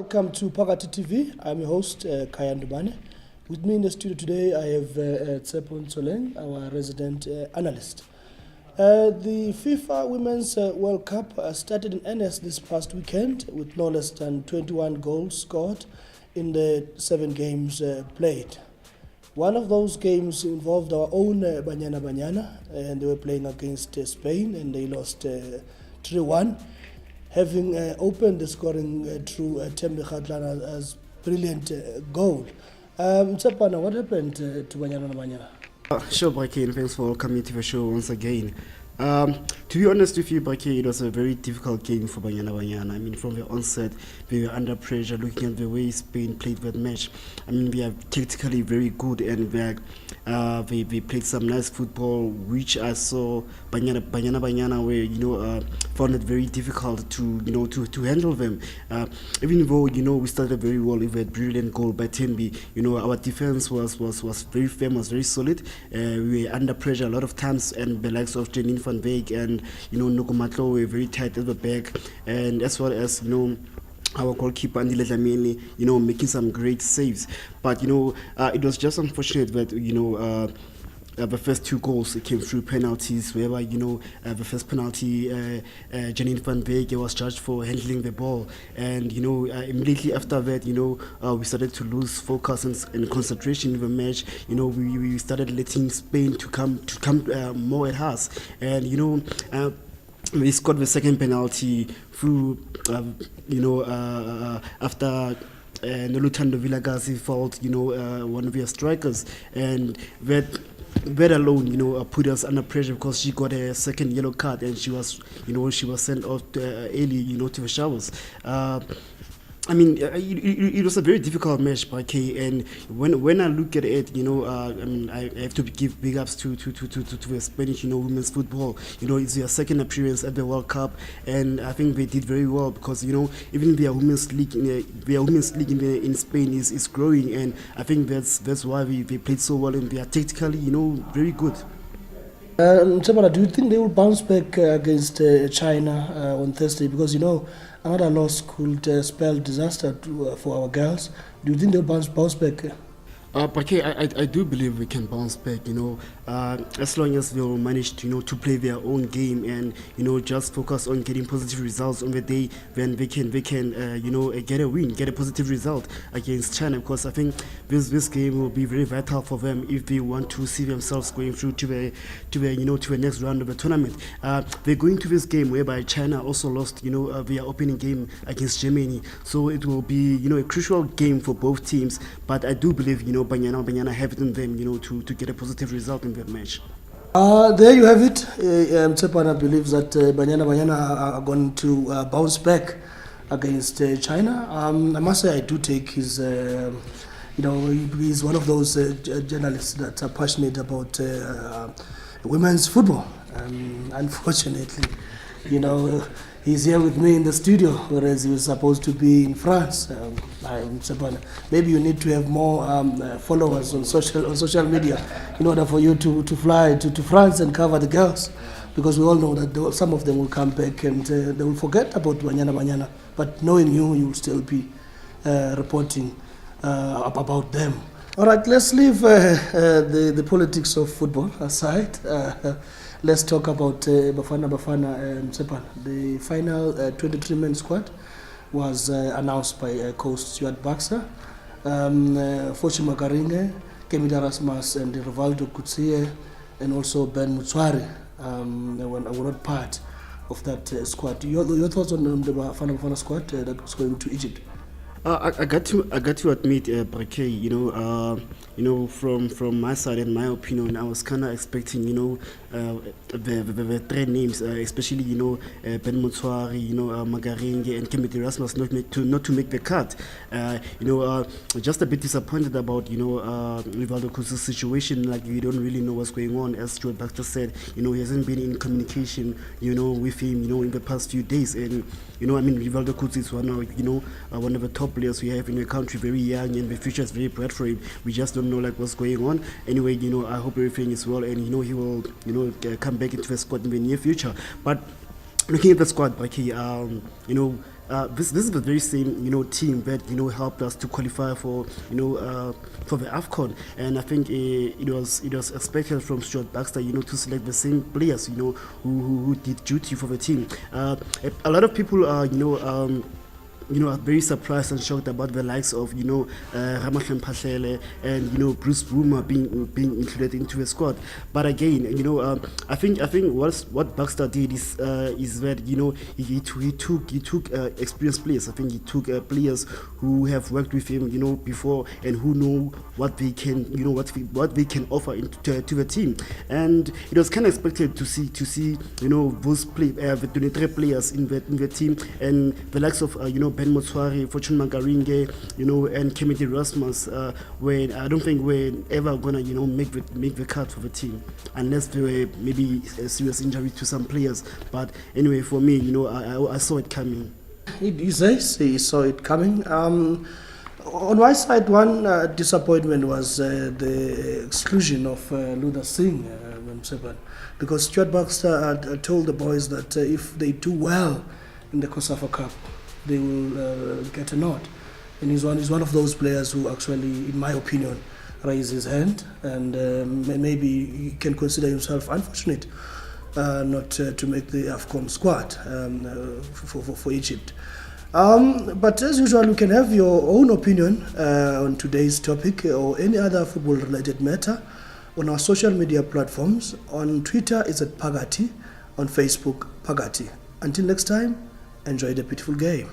welcome to Pakati TV. I'm your host, Khaya Ndubane. With me in the studio today, I have Tshepo Ntsoelengoe, our resident analyst. The FIFA Women's World Cup started in earnest this past weekend with no less than 21 goals scored in the 7 games played. One of those games involved our own Banyana Banyana, and they were playing against Spain, and they lost 3-1. Having opened the scoring through Tembe Kgatlana's brilliant goal. Tshepo, what happened to Banyana Banyana? Sure, Brake, thanks for coming to the show once again. To be honest with you, Brake, it was a very difficult game for Banyana Banyana. I mean, from the onset, we were under pressure looking at the way Spain played that match. I mean, we are tactically very good, and they played some nice football, which I saw Banyana Banyana were, found it very difficult to handle them. Even though, we started very well with a brilliant goal by Tembe, our defense was very firm, was very solid. We were under pressure a lot of times, and the likes of Janine van Beek and Nokomatlo were very tight at the back, and as well as our goalkeeper Andile Dlamini, making some great saves. But it was just unfortunate that the first 2 goals came through penalties, whereby the first penalty, Janine van Beek was judged for handling the ball, and immediately after that, we started to lose focus and concentration in the match. We started letting Spain to come more at us, and we scored the second penalty through after Nolutando Villagazi fouled one of their strikers, and that alone put us under pressure because she got a second yellow card, and she was sent off early to the showers. I mean, it was a very difficult match by K, and when I look at it, I have to give big ups to the Spanish, women's football. It's their second appearance at the World Cup, and I think they did very well because even their women's league, in Spain is growing, and I think that's why they played so well, and they are tactically, very good. Tshepo, do you think they will bounce back against China on Thursday? Because another loss could spell disaster for our girls. Do you think they'll bounce back? But I do believe we can bounce back, as long as they'll manage to play their own game and just focus on getting positive results on the day when they can get a win, get a positive result against China, because I think this game will be very vital for them if they want to see themselves going through to the next round of the tournament. They're going to this game whereby China also lost their opening game against Germany, so it will be a crucial game for both teams. But I do believe Banyana have it in them to get a positive result in that match. There you have it. Tshepo believes that Banyana are going to bounce back against China. I must say I do take his, he's one of those journalists that are passionate about women's football. Unfortunately, he's here with me in the studio, whereas he was supposed to be in France. Maybe you need to have more followers on social media in order for you to fly to France and cover the girls, because we all know that some of them will come back and they will forget about Banyana. But knowing you will still be reporting about them. All right, let's leave the politics of football aside. Let's talk about Bafana Bafana and Tshepo. The final 23-man squad was announced by coach Stuart Baxter. Fochi Makaringe, Kemida Rasmus, and Rivaldo Kutsie, and also Ben Muchave were not part of that squad. Your thoughts on the Bafana Bafana squad that was going to Egypt? I got to admit, Brake, from my side and my opinion, I was kind of expecting, the 3 names, especially, Ben Muchave, Magaringe and Kemedi Rasmus not to make the cut. Just a bit disappointed about, Rivaldo Kutsi's situation. Like, we don't really know what's going on. As Stuart Baxter said, he hasn't been in communication, with him, in the past few days. And, Rivaldo Kutsi is one of the top players we have in the country, very young, and the future is very bright for him. We just don't know what's going on. Anyway, I hope everything is well, and he will come back into the squad in the near future. But looking at the squad, this is the very same team that helped us to qualify for for the AFCON, and I think it was expected from Stuart Baxter to select the same players who did duty for the team. A lot of people are are very surprised and shocked about the likes of Ramahlem Phahlele and Bruce Boomer being included into the squad. But again, I think what Baxter did is that he took experienced players. I think he took players who have worked with him before and who know what they can what they can offer to the team. And it was kind of expected to see those the 23 players in the team, and the likes of Ben Motswari, Fortune Magaringe, and Kemiti Rasmus, when I don't think we're ever gonna make the cut for the team unless there were maybe a serious injury to some players. But anyway, for me, I saw it coming. He says he saw it coming. On my side, one disappointment was the exclusion of Luther Singh, because Stuart Baxter told the boys that if they do well in the COSAFA Cup, they will get a nod. And he's one of those players who actually, in my opinion, raised his hand, and maybe he can consider himself unfortunate not to make the AFCON squad for Egypt. But as usual, you can have your own opinion on today's topic or any other football-related matter on our social media platforms. On Twitter, it's at Pagati. On Facebook, Pagati. Until next time, enjoy the beautiful game.